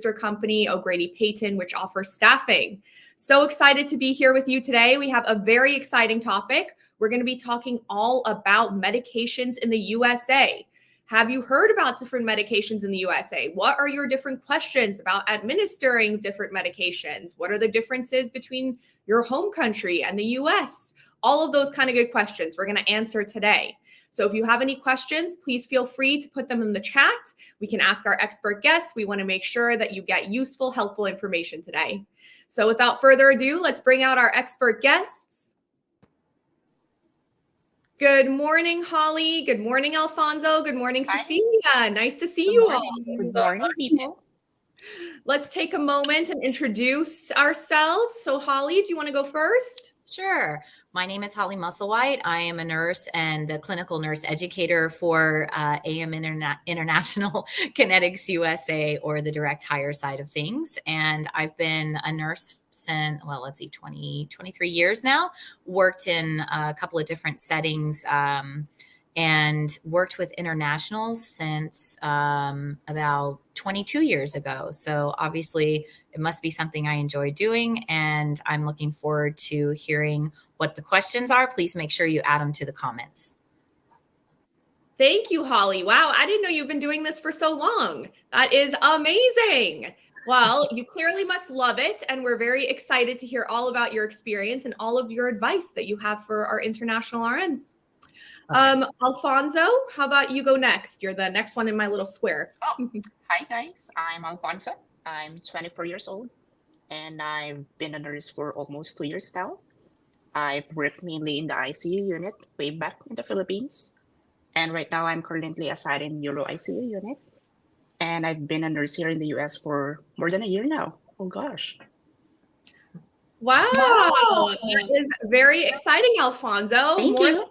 sister company, O'Grady Payton, which offers staffing. So excited to be here with you today. We have a very exciting topic. We're going to be talking all about medications in the USA. Have you heard about different medications in the USA? What are your different questions about administering different medications? What are the differences between your home country and the US? All of those kind of good questions we're going to answer today. So if you have any questions, please feel free to put them in the chat. We can ask our expert guests. We want to make sure that you get useful, helpful information today. So without further ado, let's bring out our expert guests. Good morning, Holly. Good morning, Alfonso. Good morning, Cecilia. Nice to see you all. Good morning, people. Let's take a moment and introduce ourselves. So Holly, do you want to go first? Sure. My name is Holly Musselwhite. I am a nurse and the clinical nurse educator for AM International Kinetics USA, or the direct hire side of things. And I've been a nurse since, 23 years now, worked in a couple of different settings, and worked with internationals since about 22 years ago. So obviously it must be something I enjoy doing, and I'm looking forward to hearing what the questions are. Please make sure you add them to the comments. Thank you, Holly. Wow, I didn't know you've been doing this for so long. That is amazing. Well, you clearly must love it, and we're very excited to hear all about your experience and all of your advice that you have for our international RNs. Alfonso, how about you go next? You're the next one in my little square. Hi guys, I'm Alfonso. I'm 24 years old, and I've been a nurse for almost 2 years now. I've worked mainly in the ICU unit way back in the Philippines, and right now I'm currently assigned in Neuro ICU unit. And I've been a nurse here in the US for more than a year now. Oh gosh. Wow. That is very exciting, Alfonso. Thank you.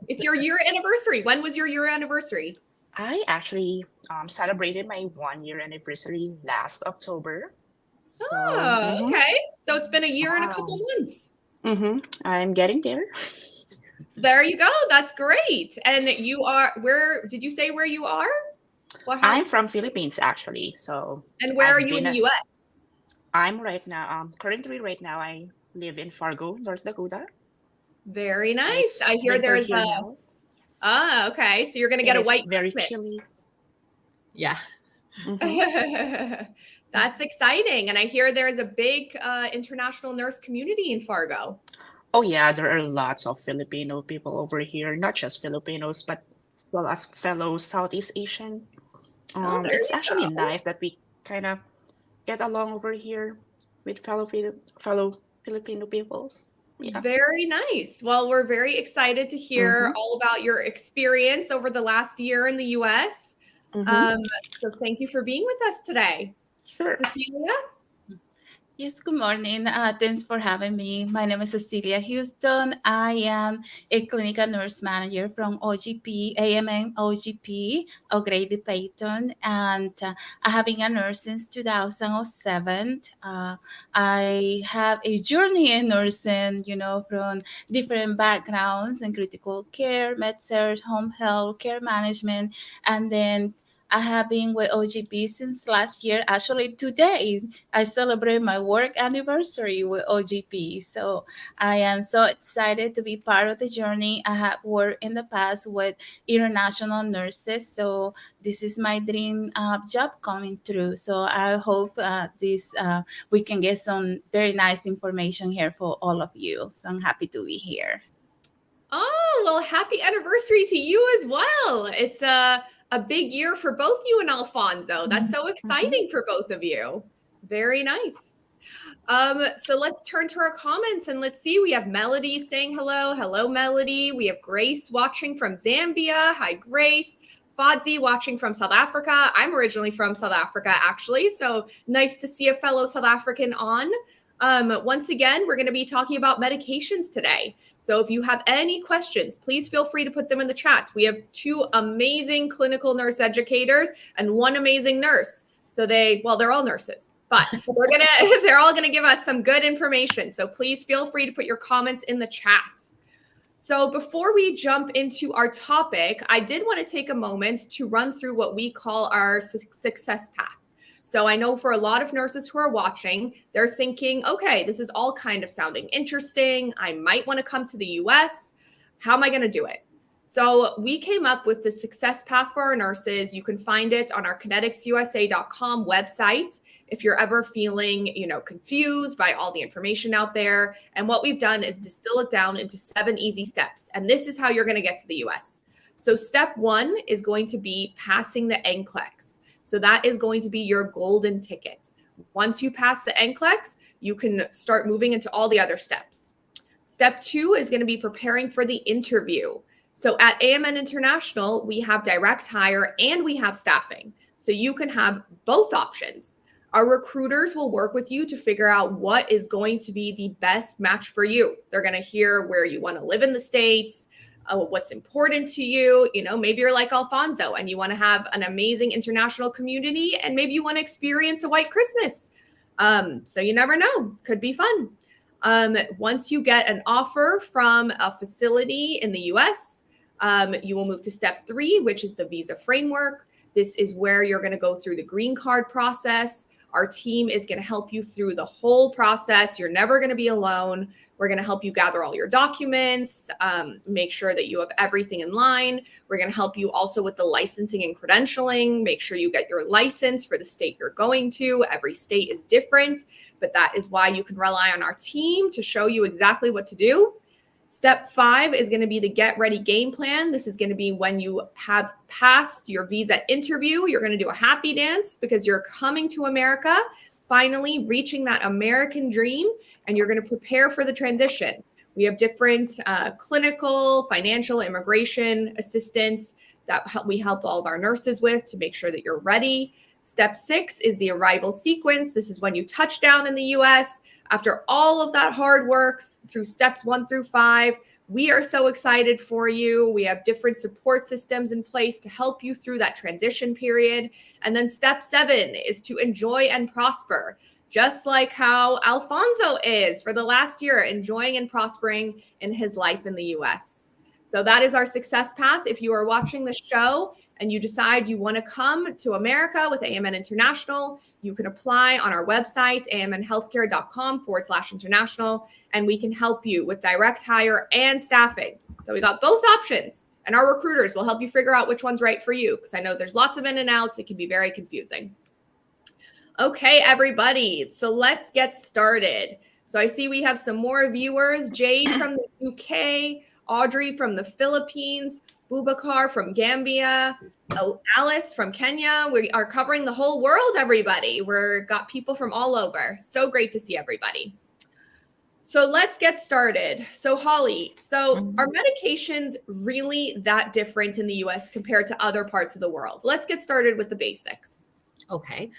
It's your year anniversary. When was your year anniversary? I actually celebrated my 1 year anniversary last October. Okay. So it's been a year and a couple months. I'm getting there. There you go. That's great. And you are, where did you say where you are? I'm from Philippines, actually. So. And where are you in the US? I'm currently right now, I live in Fargo, North Dakota. Very nice. I hear there's okay. So you're going to get a white very chilly. Yeah. That's exciting. And I hear there's a big international nurse community in Fargo. Oh yeah, there are lots of Filipino people over here, not just Filipinos, but as well as fellow Southeast Asian. It's actually nice that we kind of get along over here with fellow Filipino peoples. Yeah. Very nice. Well, we're very excited to hear all about your experience over the last year in the US. So thank you for being with us today. Sure. Cecilia? Yes, good morning. Thanks for having me. My name is Cecilia Houston. I am a clinical nurse manager from OGP, AMN OGP, O'Grady Payton, and I have been a nurse since 2007. I have a journey in nursing, from different backgrounds in critical care, med-surg, home health, care management, and then I have been with OGP since last year. Actually, today I celebrate my work anniversary with OGP. So I am so excited to be part of the journey. I have worked in the past with international nurses. So this is my dream job coming through. So I hope we can get some very nice information here for all of you. So I'm happy to be here. Oh, well, happy anniversary to you as well. It's a big year for both you and Alfonso. That's so exciting for both of you. Very nice. So let's turn to our comments and let's see. We have Melody saying hello. Hello, Melody. We have Grace watching from Zambia. Hi, Grace. Fodzi watching from South Africa. I'm originally from South Africa, actually. So nice to see a fellow South African on. Once again, we're going to be talking about medications today. So if you have any questions, please feel free to put them in the chat. We have 2 amazing clinical nurse educators and 1 amazing nurse. So they're all nurses, but they're all going to give us some good information. So please feel free to put your comments in the chat. So before we jump into our topic, I did want to take a moment to run through what we call our success path. So I know for a lot of nurses who are watching, they're thinking, okay, this is all kind of sounding interesting. I might want to come to the US. How am I going to do it? So we came up with the success path for our nurses. You can find it on our kineticsusa.com website if you're ever feeling, confused by all the information out there. And what we've done is distill it down into 7 easy steps. And this is how you're going to get to the US. So step 1 is going to be passing the NCLEX. So that is going to be your golden ticket. Once you pass the NCLEX, you can start moving into all the other steps. Step 2 is going to be preparing for the interview. So at AMN International, we have direct hire and we have staffing. So you can have both options. Our recruiters will work with you to figure out what is going to be the best match for you. They're going to hear where you want to live in the States, what's important to you. Maybe you're like Alfonso and you want to have an amazing international community, and maybe you want to experience a white Christmas. So you never know, could be fun. Once you get an offer from a facility in the US, you will move to step 3, which is the visa framework. This is where you're going to go through the green card process. Our team is going to help you through the whole process. You're never going to be alone. We're going to help you gather all your documents, make sure that you have everything in line. We're going to help you also with the licensing and credentialing, make sure you get your license for the state you're going to. Every state is different, but that is why you can rely on our team to show you exactly what to do. Step 5 is going to be the get ready game plan. This is going to be when you have passed your visa interview. You're going to do a happy dance because you're coming to America, finally reaching that American dream, and you're going to prepare for the transition. We have different clinical, financial, immigration assistance that we help all of our nurses with to make sure that you're ready. Step 6 is the arrival sequence. This is when you touch down in the US. After all of that hard work through steps 1 through 5, we are so excited for you. We have different support systems in place to help you through that transition period. And then step 7 is to enjoy and prosper, just like how Alfonso is for the last year, enjoying and prospering in his life in the US. So that is our success path. If you are watching the show and you decide you want to come to America with AMN International, you can apply on our website, amnhealthcare.com/international, and we can help you with direct hire and staffing. So we got both options, and our recruiters will help you figure out which one's right for you, because I know there's lots of in and outs. It can be very confusing. Okay, everybody, so let's get started. So I see we have some more viewers. Jade from the UK, Audrey from the Philippines, Bubakar from Gambia, Alice from Kenya. We are covering the whole world, everybody. We've got people from all over. So great to see everybody. So let's get started. So Holly, are medications really that different in the US compared to other parts of the world? Let's get started with the basics. Okay.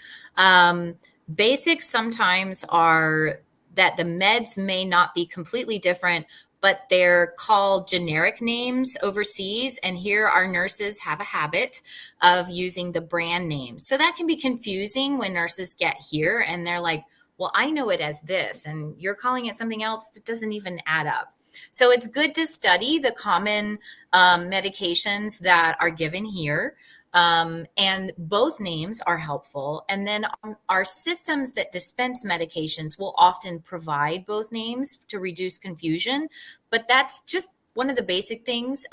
Basics sometimes are that the meds may not be completely different, but they're called generic names overseas. And here our nurses have a habit of using the brand names. So that can be confusing when nurses get here and they're like, well, I know it as this, and you're calling it something else that doesn't even add up. So it's good to study the common medications that are given here. And both names are helpful. And then our systems that dispense medications will often provide both names to reduce confusion, but that's just one of the basic things.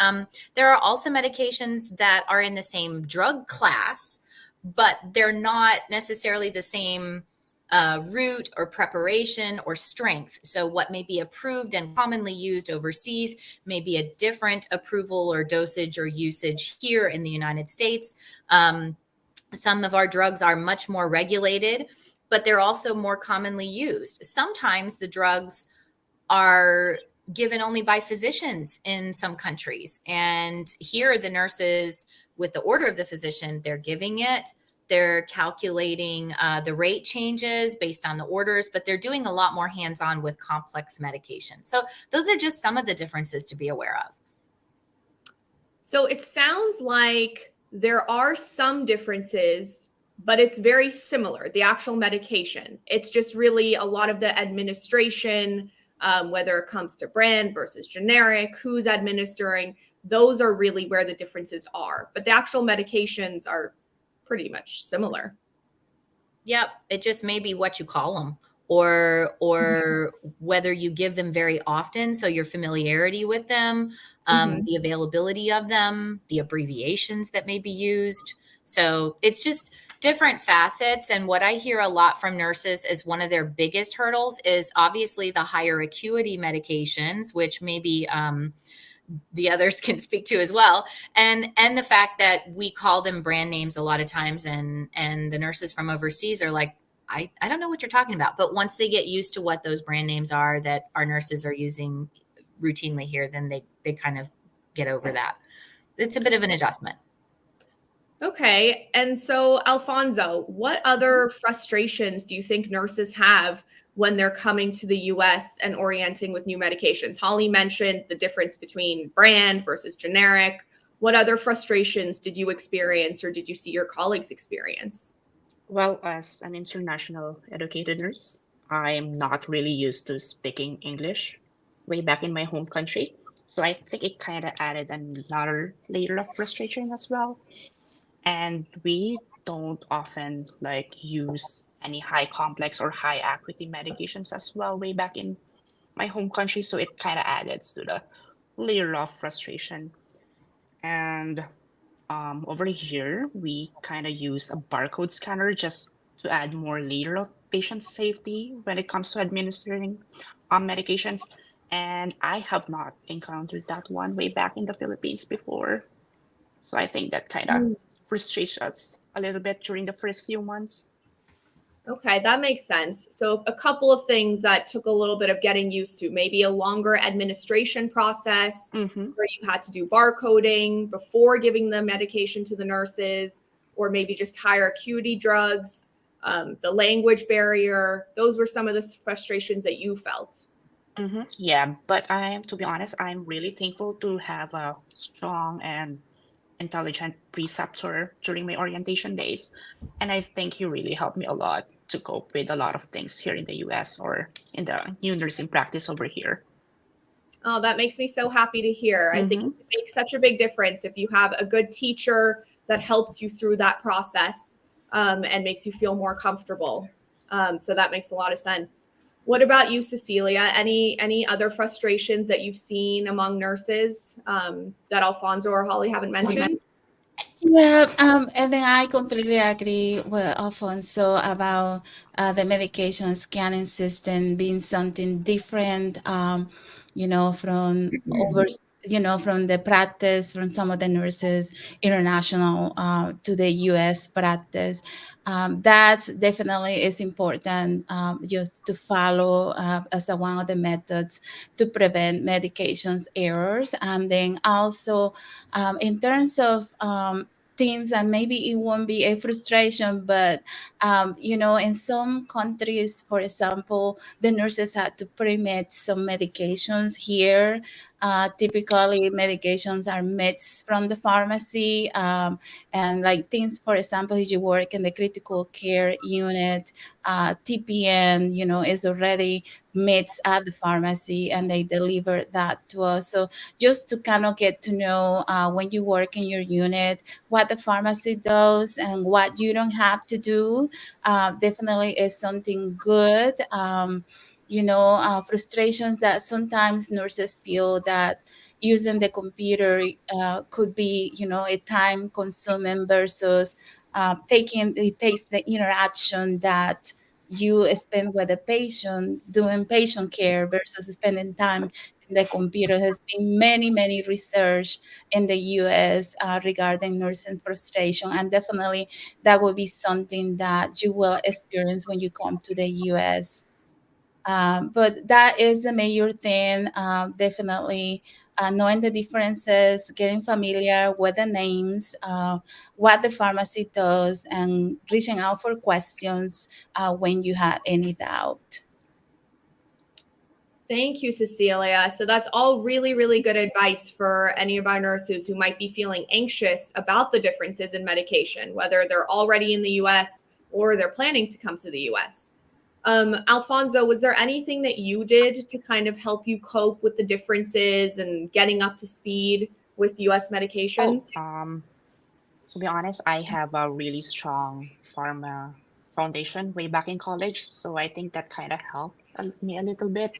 There are also medications that are in the same drug class, but they're not necessarily the same route or preparation or strength. So what may be approved and commonly used overseas may be a different approval or dosage or usage here in the United States. Some of our drugs are much more regulated, but they're also more commonly used. Sometimes the drugs are given only by physicians in some countries. And here the nurses, with the order of the physician, they're giving it. They're calculating the rate changes based on the orders, but they're doing a lot more hands-on with complex medication. So those are just some of the differences to be aware of. So it sounds like there are some differences, but it's very similar, the actual medication. It's just really a lot of the administration, whether it comes to brand versus generic, who's administering, those are really where the differences are. But the actual medications are pretty much similar. Yep, it just may be what you call them, or whether you give them very often, so your familiarity with them, the availability of them, the abbreviations that may be used. So it's just different facets. And what I hear a lot from nurses is one of their biggest hurdles is obviously the higher acuity medications, which maybe the others can speak to as well, and the fact that we call them brand names a lot of times, and the nurses from overseas are like, I don't know what you're talking about. But once they get used to what those brand names are that our nurses are using routinely here, then they kind of get over that. It's a bit of an adjustment. Okay. And so, Alfonso, what other frustrations do you think nurses have when they're coming to the US and orienting with new medications? Holly mentioned the difference between brand versus generic. What other frustrations did you experience or did you see your colleagues experience? Well, as an international educated nurse, I'm not really used to speaking English way back in my home country. So I think it kind of added another layer of frustration as well. And we don't often like use any high complex or high acuity medications as well way back in my home country. So it kind of added to the layer of frustration. And over here, we kind of use a barcode scanner just to add more layer of patient safety when it comes to administering medications. And I have not encountered that one way back in the Philippines before. So I think that kind of frustrates us a little bit during the first few months. Okay, that makes sense. So, a couple of things that took a little bit of getting used to, maybe a longer administration process Mm-hmm. where you had to do barcoding before giving the medication to the nurses, or maybe just higher acuity drugs, the language barrier. Those were some of the frustrations that you felt. Mm-hmm. Yeah, but to be honest, I'm really thankful to have a strong and intelligent preceptor during my orientation days. And I think he really helped me a lot to cope with a lot of things here in the US or in the new nursing practice over here. Oh, that makes me so happy to hear. I think Mm-hmm. it makes such a big difference if you have a good teacher that helps you through that process and makes you feel more comfortable. So that makes a lot of sense. What about you, Cecilia? Any other frustrations that you've seen among nurses that Alfonso or Holly haven't mentioned? Yeah, and then I completely agree with Alfonso about the medication scanning system being something different, from from the practice, from some of the nurses, international to the U.S. practice. That definitely is important just to follow as one of the methods to prevent medications errors. And then also in terms of things, and maybe it won't be a frustration, but in some countries, for example, the nurses had to pre-med some medications. Here typically medications are mixed from the pharmacy, and like things, for example, if you work in the critical care unit, TPN is already mixed at the pharmacy and they deliver that to us. So just to kind of get to know when you work in your unit what the pharmacy does and what you don't have to do, definitely is something good. Frustrations that sometimes nurses feel that using the computer could be, a time consuming versus it takes the interaction that you spend with the patient doing patient care versus spending time in the computer. Has been many research in the US regarding nursing frustration, and definitely that will be something that you will experience when you come to the US. But that is the major thing. Definitely knowing the differences, getting familiar with the names, what the pharmacy does, and reaching out for questions when you have any doubt. Thank you, Cecilia. So that's all really, really good advice for any of our nurses who might be feeling anxious about the differences in medication, whether they're already in the US or they're planning to come to the US. Alfonso, was there anything that you did to kind of help you cope with the differences and getting up to speed with US Oh, medications? to be honest, I have a really strong pharma foundation way back in college. So I think that kind of helped me a little bit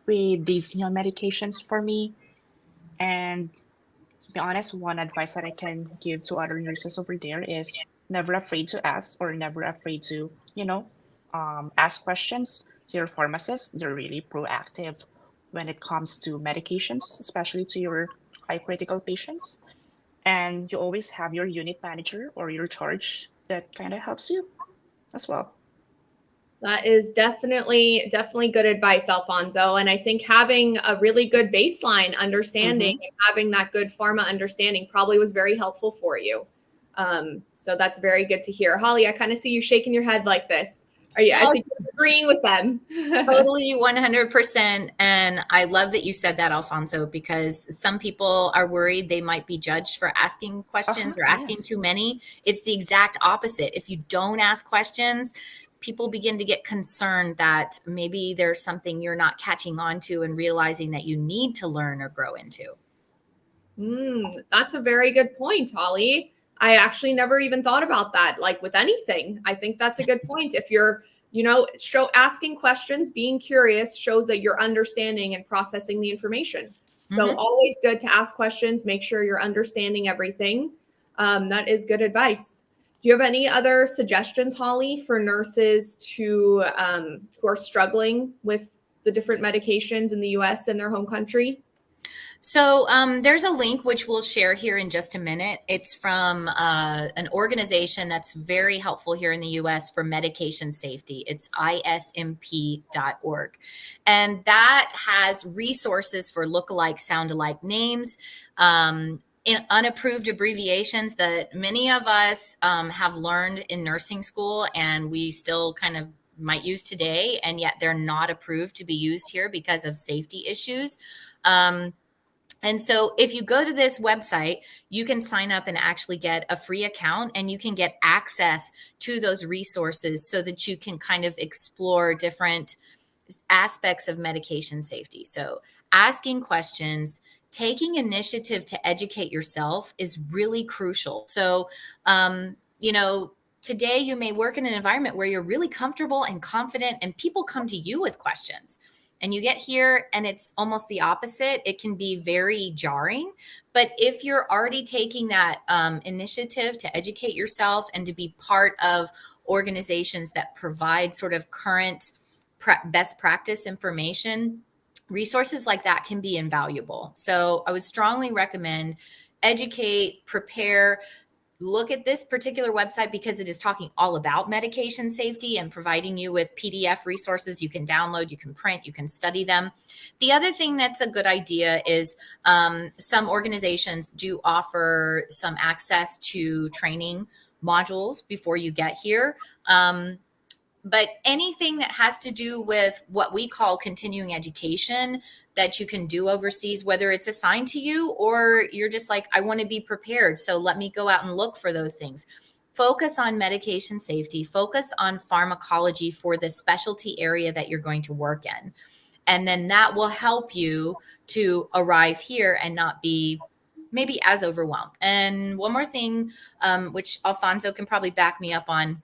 with these new medications for me. And to be honest, one advice that I can give to other nurses over there is never afraid to ask or never afraid to, ask questions to your pharmacist. They're really proactive when it comes to medications, especially to your high critical patients. And you always have your unit manager or your charge that kind of helps you as well. That is definitely good advice, Alfonso. And I think having a really good baseline understanding and having that good pharma understanding probably was very helpful for you. So that's very good to hear. Holly, I kind of see you shaking your head like this. Are you? Yes. I think you're agreeing with them. Totally 100%. And I love that you said that, Alfonso, because some people are worried they might be judged for asking questions or asking too many. It's the exact opposite. If you don't ask questions, people begin to get concerned that maybe there's something you're not catching on to and realizing that you need to learn or grow into. That's a very good point, Holly. I actually never even thought about that. Like with anything, I think that's a good point. If you're, asking questions, being curious shows that you're understanding and processing the information. So always good to ask questions, make sure you're understanding everything. That is good advice. Do you have any other suggestions, Holly, for nurses who are struggling with the different medications in the US and their home country? So there's a link which we'll share here in just a minute. It's from an organization that's very helpful here in the US for medication safety. It's ismp.org. And that has resources for look-alike, sound-alike names, in unapproved abbreviations that many of us have learned in nursing school and we still kind of might use today, and yet they're not approved to be used here because of safety issues. And so if you go to this website, you can sign up and actually get a free account and you can get access to those resources so that you can kind of explore different aspects of medication safety. So asking questions, taking initiative to educate yourself is really crucial. So, today you may work in an environment where you're really comfortable and confident and people come to you with questions. And you get here and it's almost the opposite. It can be very jarring. But if you're already taking that initiative to educate yourself and to be part of organizations that provide sort of current best practice information, resources like that can be invaluable. So I would strongly recommend educate, prepare. Look at this particular website because it is talking all about medication safety and providing you with PDF resources you can download, you can print, you can study them. The other thing that's a good idea is some organizations do offer some access to training modules before you get here. But anything that has to do with what we call continuing education that you can do overseas, whether it's assigned to you or you're just like, I want to be prepared, so let me go out and look for those things. Focus on medication safety, focus on pharmacology for the specialty area that you're going to work in. And then that will help you to arrive here and not be maybe as overwhelmed. And one more thing, which Alfonso can probably back me up on,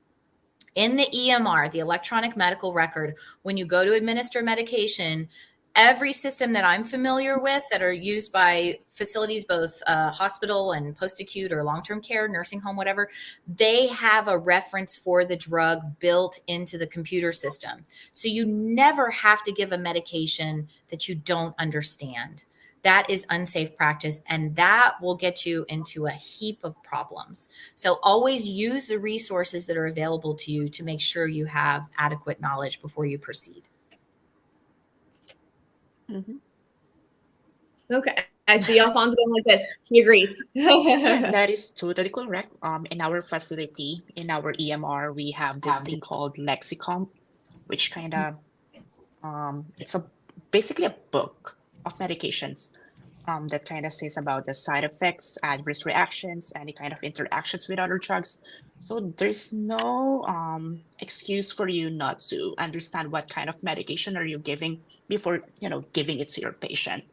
in the EMR, the electronic medical record, when you go to administer medication, every system that I'm familiar with that are used by facilities, both hospital and post-acute or long-term care, nursing home, whatever, they have a reference for the drug built into the computer system. So you never have to give a medication that you don't understand. That is unsafe practice, and that will get you into a heap of problems. So always use the resources that are available to you to make sure you have adequate knowledge before you proceed. Okay. I see Alfonso going like this. He agrees. That is totally correct. In our facility, in our EMR, we have this thing called Lexicon, which kind of it's basically a book of medications that kind of says about the side effects, adverse reactions, any kind of interactions with other drugs. So there's no excuse for you not to understand what kind of medication are you giving before giving it to your patient.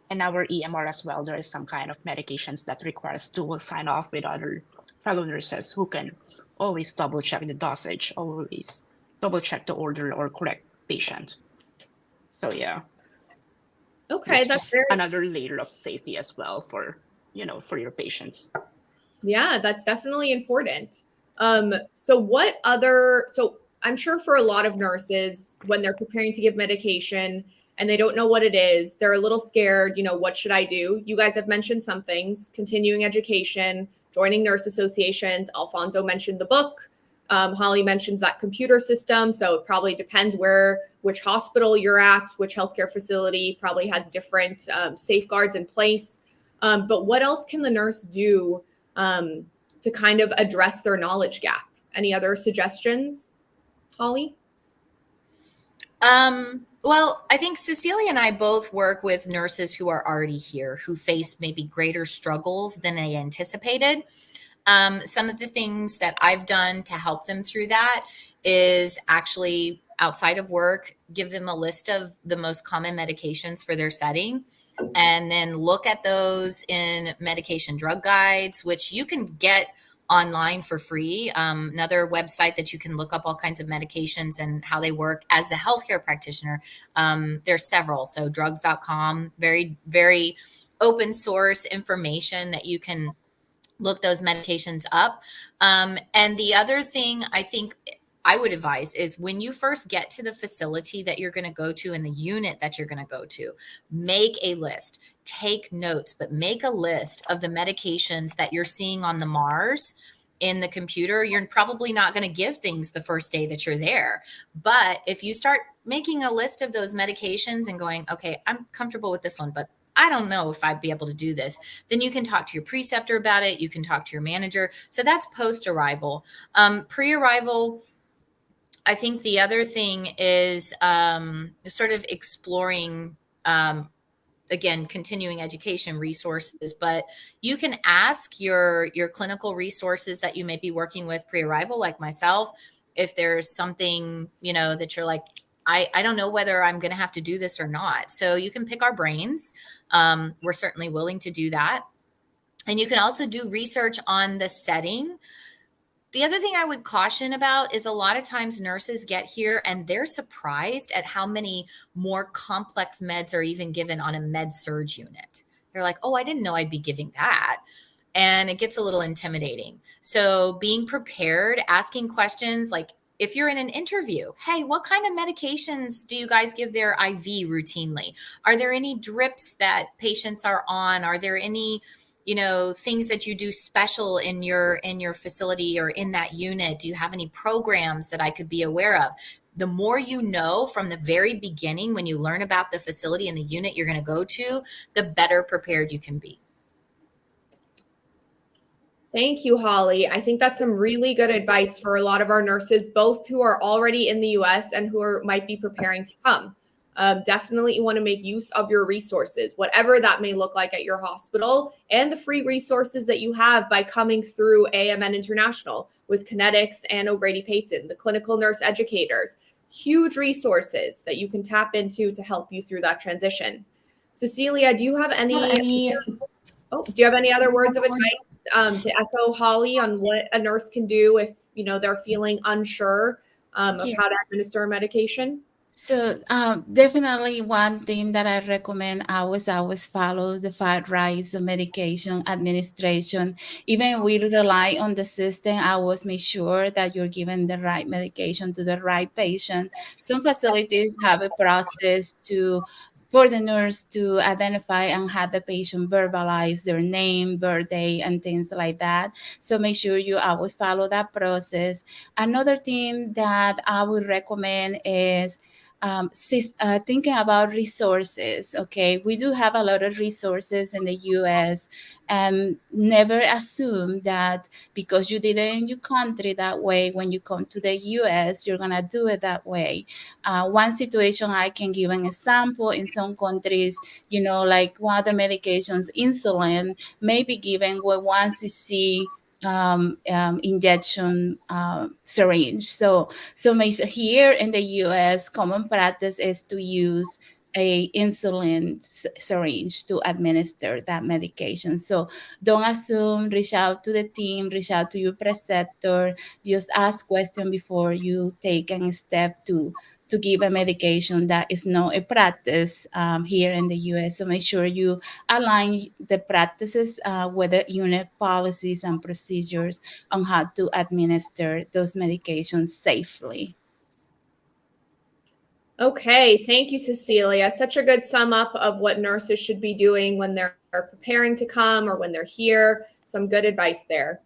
In our EMR as well, there is some kind of medications that requires dual sign off with other fellow nurses who can always double check the dosage, always double check the order or correct patient. So yeah, Okay, it's that's just very another layer of safety as well for for your patients. Yeah, that's definitely important. So I'm sure for a lot of nurses, when they're preparing to give medication and they don't know what it is, they're a little scared, what should I do? You guys have mentioned some things, continuing education, joining nurse associations. Alfonso mentioned the book. Holly mentions that computer system. So it probably depends which hospital you're at, which healthcare facility probably has different safeguards in place. But what else can the nurse do to kind of address their knowledge gap? Any other suggestions, Holly? Well, I think Cecilia and I both work with nurses who are already here, who face maybe greater struggles than they anticipated. Some of the things that I've done to help them through that is actually outside of work, give them a list of the most common medications for their setting, and then look at those in medication drug guides, which you can get online for free. Another website that you can look up all kinds of medications and how they work as a healthcare practitioner. There's several. So drugs.com, very, very open source information that you can look those medications up. And the other thing I think I would advise is when you first get to the facility that you're going to go to and the unit that you're going to go to, make a list, take notes, but make a list of the medications that you're seeing on the MARS in the computer. You're probably not going to give things the first day that you're there. But if you start making a list of those medications and going, okay, I'm comfortable with this one, but I don't know if I'd be able to do this, then you can talk to your preceptor about it. You can talk to your manager. So that's post-arrival. Pre-arrival, I think the other thing is sort of exploring, again, continuing education resources, but you can ask your clinical resources that you may be working with pre-arrival, like myself, if there's something, that you're like, I don't know whether I'm going to have to do this or not. So you can pick our brains. We're certainly willing to do that. And you can also do research on the setting. The other thing I would caution about is a lot of times nurses get here and they're surprised at how many more complex meds are even given on a med surge unit. They're like, oh, I didn't know I'd be giving that. And it gets a little intimidating. So being prepared, asking questions like, if you're in an interview, hey, what kind of medications do you guys give their IV routinely? Are there any drips that patients are on? Are there any things that you do special in your facility or in that unit? Do you have any programs that I could be aware of? The more you know from the very beginning, when you learn about the facility and the unit you're going to go to, the better prepared you can be. Thank you, Holly. I think that's some really good advice for a lot of our nurses, both who are already in the US and who might be preparing to come. Definitely you want to make use of your resources, whatever that may look like at your hospital, and the free resources that you have by coming through AMN International with Kinetics and O'Grady Peyton, the clinical nurse educators. Huge resources that you can tap into to help you through that transition. Cecilia, do you have any other words of advice to echo Holly on what a nurse can do if they're feeling unsure of how to administer a medication? So definitely one thing that I recommend always follow the 5 rights of medication administration. Even we rely on the system, always make sure that you're giving the right medication to the right patient. Some facilities have a process for the nurse to identify and have the patient verbalize their name, birthday, and things like that. So make sure you always follow that process. Another thing that I would recommend is thinking about resources. Okay, we do have a lot of resources in the US, and never assume that because you did it in your country that way, when you come to the US, you're gonna do it that way. One situation I can give an example: in some countries, like one of the medications, insulin, may be given with 1 cc injection syringe. So here in the US, common practice is to use a insulin syringe to administer that medication. So don't assume, reach out to the team, reach out to your preceptor, just ask questions before you take a step to give a medication that is not a practice here in the US. So make sure you align the practices with the unit policies and procedures on how to administer those medications safely. Okay, thank you, Cecilia. Such a good sum up of what nurses should be doing when they're preparing to come or when they're here. Some good advice there.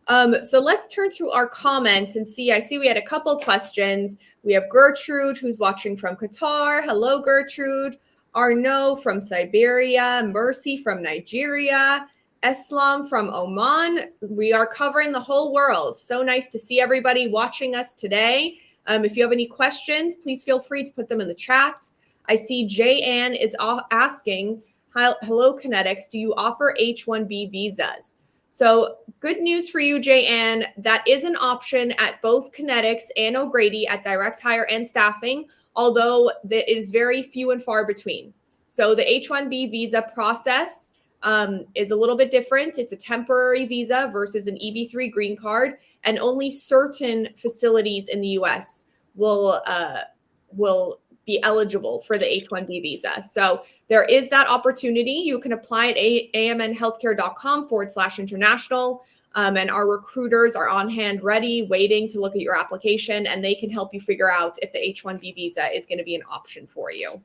So let's turn to our comments and see. I see we had a couple questions. We have Gertrude, who's watching from Qatar. Hello, Gertrude. Arnaud from Siberia. Mercy from Nigeria. Eslam from Oman. We are covering the whole world. So nice to see everybody watching us today. If you have any questions, please feel free to put them in the chat. I see Ann is asking, hello, Kinetics, do you offer H-1B visas? So good news for you, Ann. That is an option at both Kinetics and O'Grady at direct hire and staffing, although it is very few and far between. So the H-1B visa process is a little bit different. It's a temporary visa versus an EB-3 green card, and only certain facilities in the U.S. will be eligible for the H-1B visa. So there is that opportunity. You can apply at amnhealthcare.com/international, and our recruiters are on hand ready, waiting to look at your application, and they can help you figure out if the H-1B visa is going to be an option for you.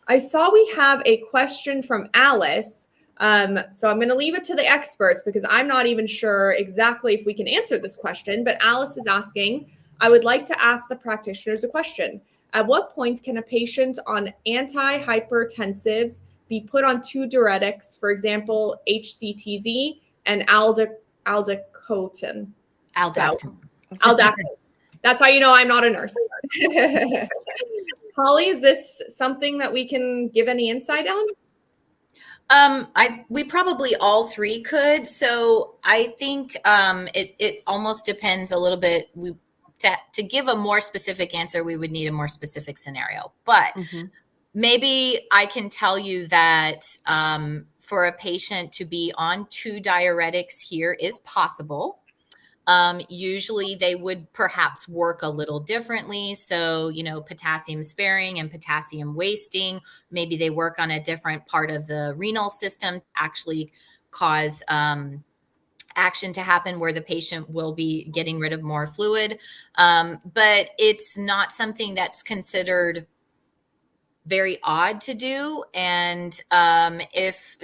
I saw we have a question from Alice. So I'm going to leave it to the experts because I'm not even sure exactly if we can answer this question, but Alice is asking, I would like to ask the practitioners a question. At what point can a patient on antihypertensives be put on two diuretics, for example, HCTZ and aldacotin? Aldactin. That's how you know I'm not a nurse. Holly, is this something that we can give any insight on? We probably all three could. So I think it almost depends a little bit. To give a more specific answer, we would need a more specific scenario. But maybe I can tell you that for a patient to be on two diuretics here is possible. Usually they would perhaps work a little differently. So, potassium sparing and potassium wasting, maybe they work on a different part of the renal system, actually cause action to happen where the patient will be getting rid of more fluid. But it's not something that's considered very odd to do. And if,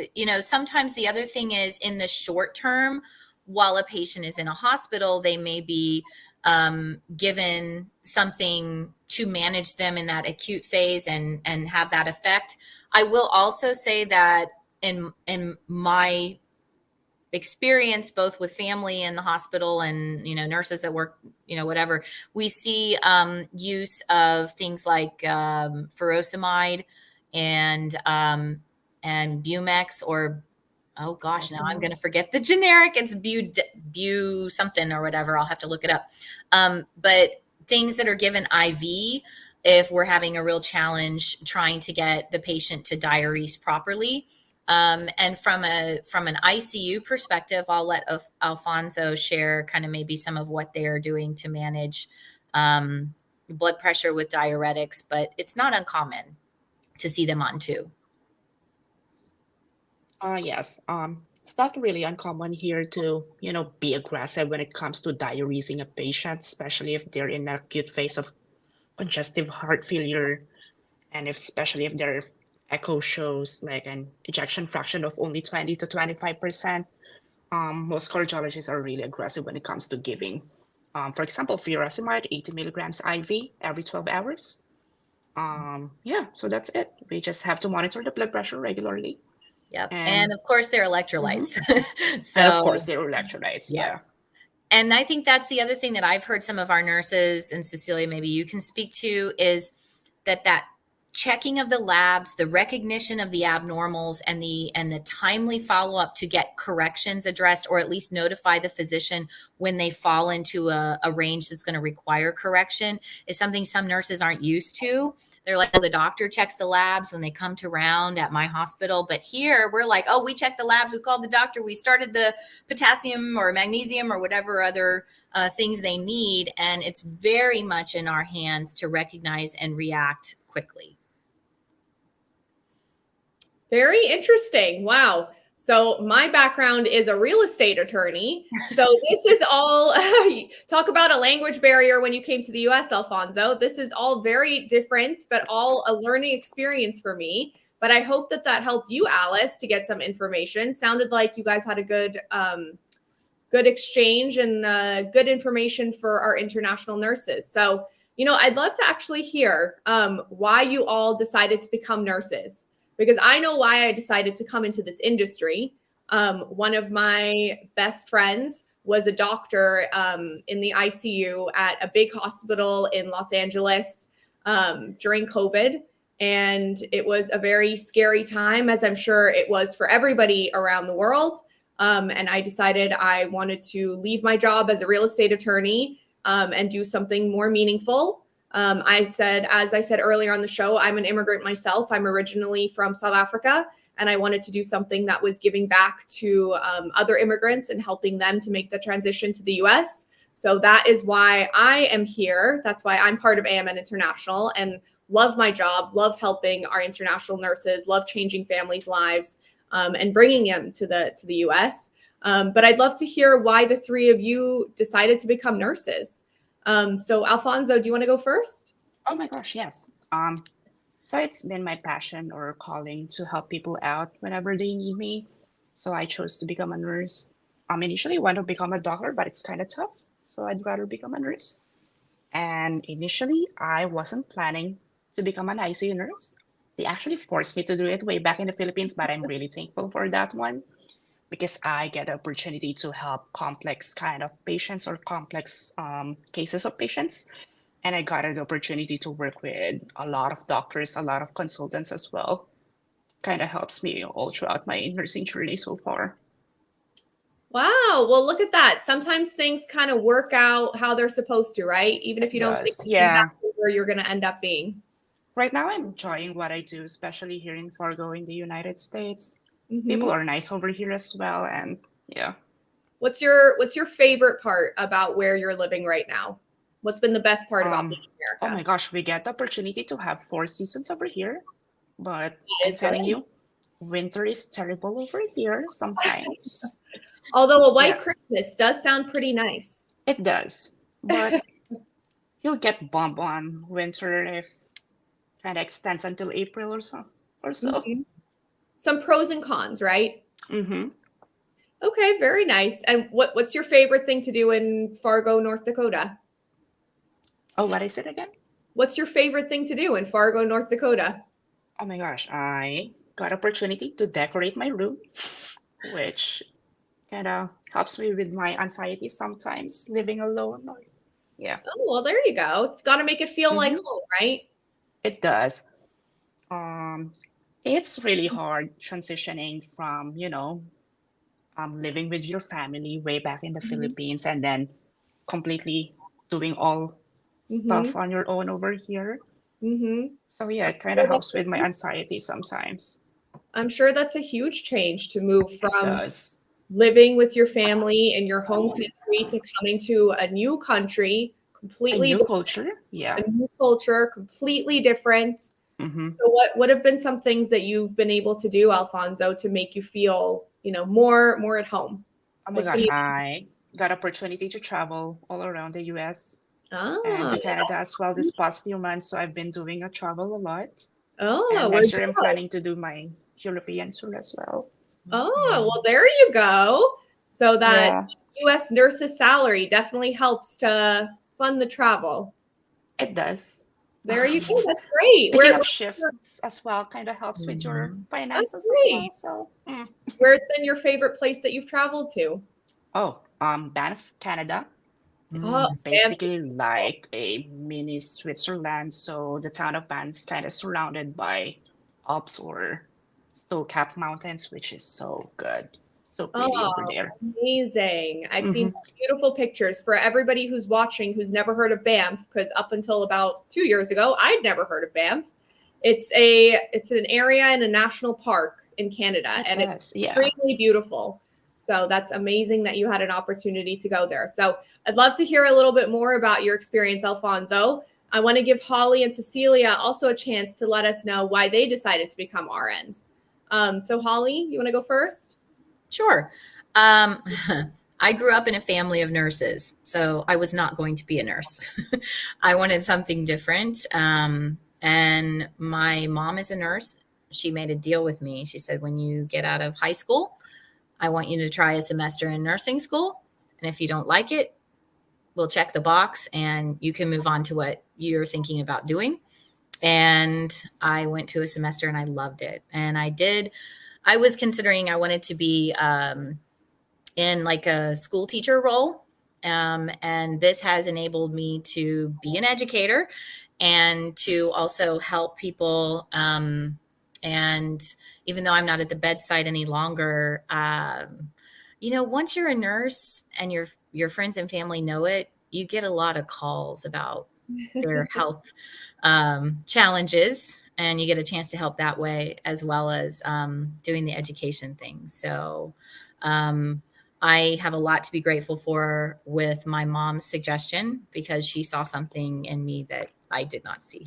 sometimes the other thing is in the short term, while a patient is in a hospital, they may be given something to manage them in that acute phase and have that effect. I will also say that in my experience, both with family in the hospital and, nurses that work, whatever, we see use of things like furosemide and Bumex or oh gosh, now I'm going to forget the generic. It's Bu something or whatever. I'll have to look it up. But things that are given IV, if we're having a real challenge trying to get the patient to diurese properly. And from an ICU perspective, I'll let Alfonso share kind of maybe some of what they're doing to manage blood pressure with diuretics, but it's not uncommon to see them on two. Yes. It's not really uncommon here to, be aggressive when it comes to diuresing a patient, especially if they're in an acute phase of congestive heart failure, and especially if their echo shows like an ejection fraction of only 20 to 25%. Most cardiologists are really aggressive when it comes to giving, for example, furosemide, 80 milligrams IV every 12 hours. So that's it. We just have to monitor the blood pressure regularly. Yep. And of course, their electrolytes. So, and of course, their electrolytes. Yes. Yeah. And I think that's the other thing that I've heard some of our nurses, and Cecilia, maybe you can speak to, is that checking of the labs, the recognition of the abnormals, and the timely follow-up to get corrections addressed, or at least notify the physician when they fall into a range that's going to require correction, is something some nurses aren't used to. They're like, oh, the doctor checks the labs when they come to round at my hospital. But here we're like, oh, we checked the labs, we called the doctor, we started the potassium or magnesium or whatever other things they need. And it's very much in our hands to recognize and react quickly. Very interesting. Wow. So my background is a real estate attorney. So this is all, talk about a language barrier when you came to the US, Alfonso. This is all very different, but all a learning experience for me. But I hope that that helped you, Alice, to get some information. Sounded like you guys had a good exchange and good information for our international nurses. So, I'd love to actually hear why you all decided to become nurses. Because I know why I decided to come into this industry. One of my best friends was a doctor in the ICU at a big hospital in Los Angeles during COVID. And it was a very scary time, as I'm sure it was for everybody around the world. And I decided I wanted to leave my job as a real estate attorney and do something more meaningful. As I said earlier on the show, I'm an immigrant myself. I'm originally from South Africa, and I wanted to do something that was giving back to other immigrants and helping them to make the transition to the US. So that is why I am here. That's why I'm part of AMN International and love my job, love helping our international nurses, love changing families' lives and bringing them to the US. But I'd love to hear why the three of you decided to become nurses. So Alfonso, do you want to go first? Oh my gosh, yes. So it's been my passion or calling to help people out whenever they need me. So I chose to become a nurse. Initially I wanted to become a doctor, but it's kind of tough. So I'd rather become a nurse. And initially I wasn't planning to become an ICU nurse. They actually forced me to do it way back in the Philippines, but I'm really thankful for that one, because I get the opportunity to help complex kind of patients or complex cases of patients. And I got an opportunity to work with a lot of doctors, a lot of consultants as well. Kind of helps me all throughout my nursing journey so far. Wow. Well, look at that. Sometimes things kind of work out how they're supposed to, right? Even if you don't think exactly where you're going to end up being. Right now, I'm enjoying what I do, especially here in Fargo in the United States. Mm-hmm. People are nice over here as well, and yeah. What's your favorite part about where you're living right now? What's been the best part about being in America? Oh my gosh, we get the opportunity to have 4 seasons over here, but I'm telling you, winter is terrible over here sometimes. Although a white Christmas does sound pretty nice. It does, but you'll get bummed on winter if kind of extends until April or so. Mm-hmm. Some pros and cons, right? Mm-hmm. Okay, very nice. And what's your favorite thing to do in Fargo, North Dakota? Oh, what is it again? What's your favorite thing to do in Fargo, North Dakota? Oh my gosh, I got opportunity to decorate my room, which kind of helps me with my anxiety sometimes, living alone. Yeah. Oh, well, there you go. It's got to make it feel like home, right? It does. It's really hard transitioning from, living with your family way back in the Philippines and then completely doing all stuff on your own over here. Mm-hmm. So yeah, it kind of helps with my anxiety sometimes. I'm sure that's a huge change to move from living with your family in your home country to coming to a new country, completely a new culture. Yeah. A new culture, completely different. Mm-hmm. So what have been some things that you've been able to do, Alfonso, to make you feel, more at home? Oh my gosh, I got opportunity to travel all around the US and to Canada as well this past few months. So I've been doing a travel a lot. And next year I'm planning to do my European tour as well. Oh, well, there you go. So that US nurse's salary definitely helps to fund the travel. It does. There you go. That's great. Picking up shifts as well kind of helps with your finances as well. So, where's been your favorite place that you've traveled to? Oh, Banff, Canada. It's Oh, Banff. basically like a mini Switzerland. So the town of Banff's kind of surrounded by Alps or snow-capped mountains, which is so good. So pretty over Oh, there. amazing. I've seen Mhm. some beautiful pictures. For everybody who's watching who's never heard of Banff, because up until about 2 years ago, I'd never heard of Banff. It's an area in a national park in Canada, and it's Yeah. extremely beautiful. So that's amazing that you had an opportunity to go there. So I'd love to hear a little bit more about your experience, Alfonso. I want to give Holly and Cecilia also a chance to let us know why they decided to become RNs. So Holly, you want to go first? Sure. I grew up in a family of nurses, so I was not going to be a nurse. I wanted something different. And my mom is a nurse. She made a deal with me. She said, when you get out of high school, I want you to try a semester in nursing school. And if you don't like it, we'll check the box and you can move on to what you're thinking about doing. And I went to a semester and I loved it. And I was considering I wanted to be in like a school teacher role. And this has enabled me to be an educator and to also help people. And even though I'm not at the bedside any longer, once you're a nurse and your friends and family know it, you get a lot of calls about their health challenges, and you get a chance to help that way as well as doing the education thing. So um, I have a lot to be grateful for with my mom's suggestion because she saw something in me that I did not see.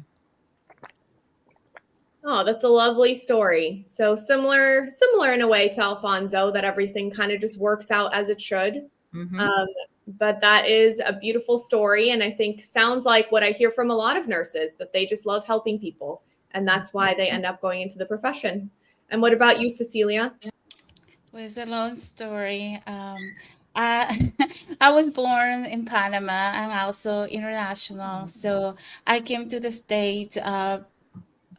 Oh, that's a lovely story. So similar in a way to Alfonso, that everything kind of just works out as it should. Mm-hmm. But that is a beautiful story. And I think sounds like what I hear from a lot of nurses, that they just love helping people. And that's why they end up going into the profession. And what about you, Cecilia? Well, it's a long story. I, I was born in Panama and also international. So I came to the States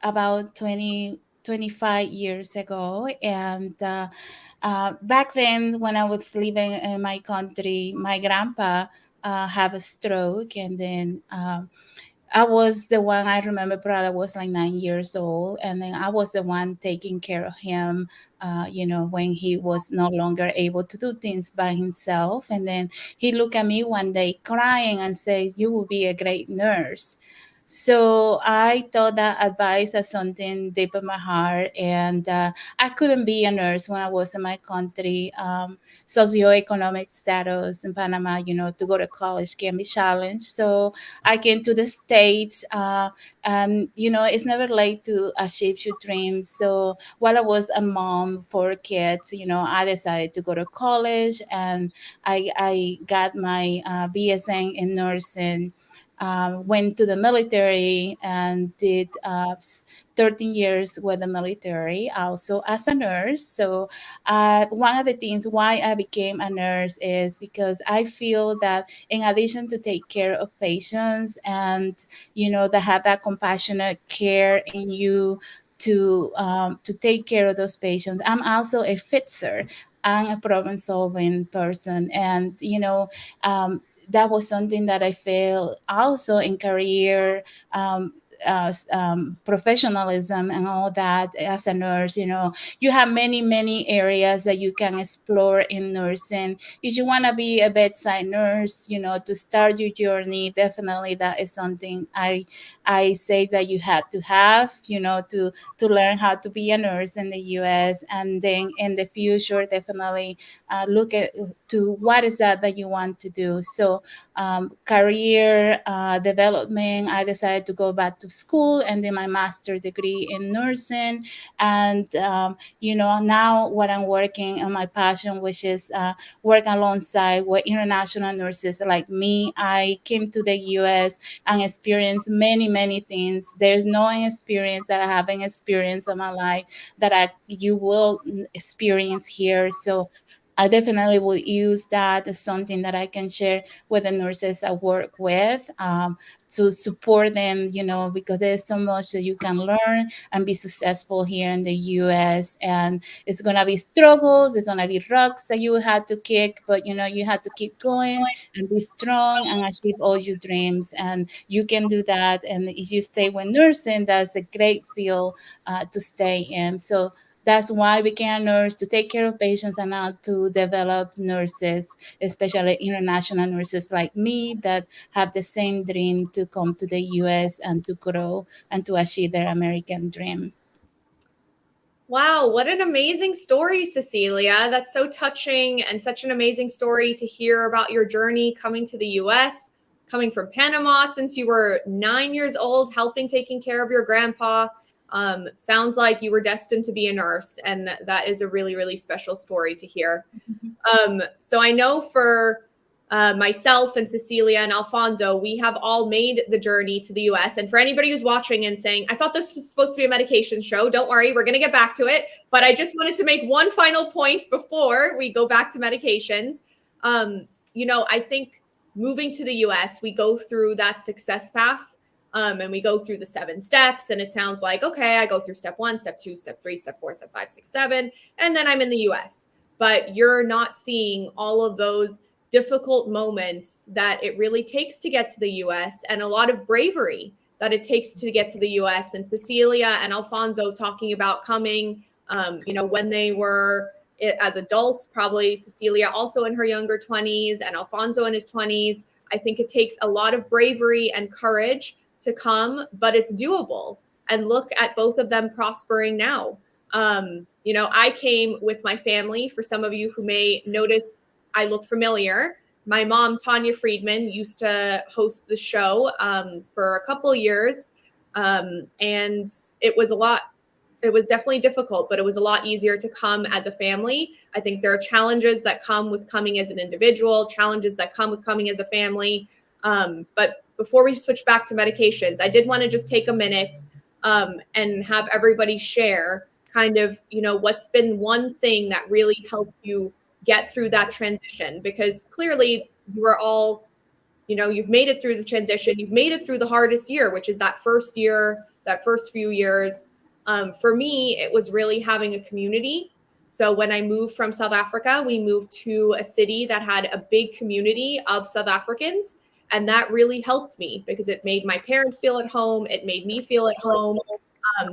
about 25 years ago. And back then, when I was living in my country, my grandpa had a stroke. And then I was the one, I remember probably I was like 9 years old. And then I was the one taking care of him, when he was no longer able to do things by himself. And then he looked at me one day crying and said, "You will be a great nurse." So I thought that advice as something deep in my heart. And I couldn't be a nurse when I was in my country. Socioeconomic status in Panama, to go to college can be challenged. So I came to the States. It's never late to achieve your dreams. So while I was a mom for kids, I decided to go to college, and I got my BSN in nursing. Went to the military and did 13 years with the military, also as a nurse. So one of the things why I became a nurse is because I feel that in addition to take care of patients and, that have that compassionate care in you to take care of those patients, I'm also a fixer. I'm a problem solving person. And, that was something that I felt also in career, professionalism and all that as a nurse. You have many, many areas that you can explore in nursing. If you want to be a bedside nurse, to start your journey, definitely that is something I say that you had to have, to learn how to be a nurse in the US. And then in the future, definitely look at to what is that you want to do. So career development, I decided to go back to school and then my master's degree in nursing. And now what I'm working on my passion, which is work alongside with international nurses like me. I came to the US and experienced many, many things. There's no experience that I haven't experienced in my life that you will experience here. So I definitely will use that as something that I can share with the nurses I work with, to support them, because there's so much that you can learn and be successful here in the US. And it's going to be struggles, there's going to be rocks that you had to kick, but you have to keep going and be strong and achieve all your dreams. And you can do that. And if you stay with nursing, that's a great field to stay in. So that's why I became a nurse, to take care of patients and now to develop nurses, especially international nurses like me that have the same dream to come to the US and to grow and to achieve their American dream. Wow, what an amazing story, Cecilia. That's so touching and such an amazing story to hear about your journey coming to the US, coming from Panama since you were 9 years old, helping taking care of your grandpa. Sounds like you were destined to be a nurse, and that is a really, really special story to hear. So I know for myself and Cecilia and Alfonso, we have all made the journey to the US. And for anybody who's watching and saying, I thought this was supposed to be a medication show, don't worry, we're going to get back to it. But I just wanted to make one final point before we go back to medications. I think moving to the US, we go through that success path. And we go through the 7 steps, and it sounds like, okay, I go through step 1, step 2, step 3, step 4, step 5, 6, 7, and then I'm in the US. But you're not seeing all of those difficult moments that it really takes to get to the US, and a lot of bravery that it takes to get to the US. And Cecilia and Alfonso talking about coming, when they were as adults, probably Cecilia also in her younger 20s and Alfonso in his 20s. I think it takes a lot of bravery and courage to come, but it's doable. And look at both of them prospering now. I came with my family. For some of you who may notice I look familiar, my mom, Tanya Friedman, used to host the show for a couple of years. And it was definitely difficult, but it was a lot easier to come as a family. I think there are challenges that come with coming as an individual, challenges that come with coming as a family. But before we switch back to medications, I did want to just take a minute and have everybody share kind of, what's been one thing that really helped you get through that transition, because clearly you are all, you've made it through the transition. You've made it through the hardest year, which is that first year, that first few years. For me, it was really having a community. So when I moved from South Africa, we moved to a city that had a big community of South Africans. And that really helped me because it made my parents feel at home. It made me feel at home.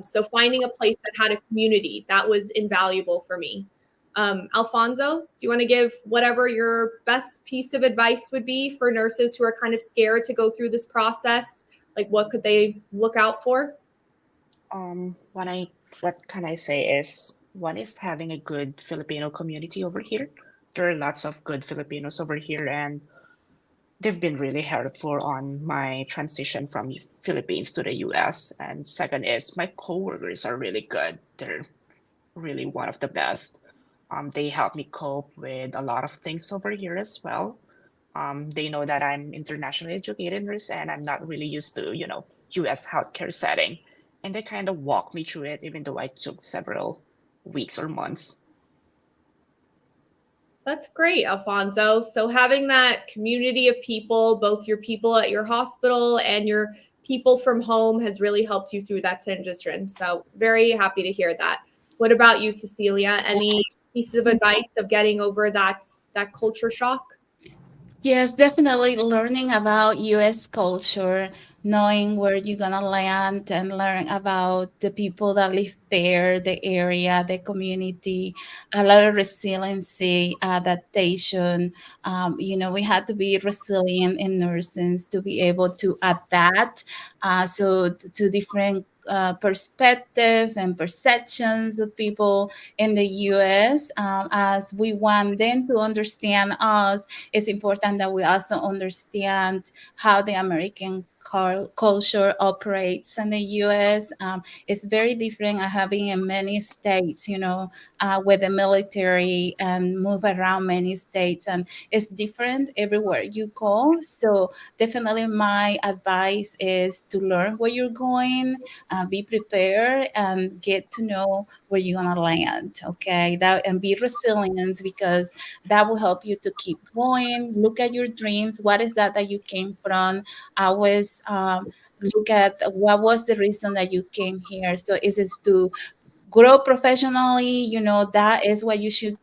So finding a place that had a community, that was invaluable for me. Alfonso, do you want to give whatever your best piece of advice would be for nurses who are kind of scared to go through this process? Like, what could they look out for? What can I say is, one is having a good Filipino community over here. There are lots of good Filipinos over here, and they've been really helpful on my transition from Philippines to the US. And second is, my coworkers are really good. They're really one of the best. They help me cope with a lot of things over here as well. They know that I'm internationally educated nurse and I'm not really used to, US healthcare setting. And they kind of walk me through it, even though I took several weeks or months. That's great, Alfonso. So having that community of people, both your people at your hospital and your people from home, has really helped you through that transition. So very happy to hear that. What about you, Cecilia? Any pieces of advice of getting over that culture shock? Yes, definitely learning about US culture, knowing where you're gonna land and learn about the people that live there, the area, the community, a lot of resiliency, adaptation. We had to be resilient in nursing to be able to adapt to different perspective and perceptions of people in the US. As we want them to understand us, it's important that we also understand how the American culture operates in the U.S. It's very different. I have been in many states, with the military and move around many states, and it's different everywhere you go. So definitely, my advice is to learn where you're going, be prepared, and get to know where you're gonna land. Okay, that and be resilient, because that will help you to keep going. Look at your dreams. What is that you came from? Always look at what was the reason that you came here. So is it to grow professionally? That is what you should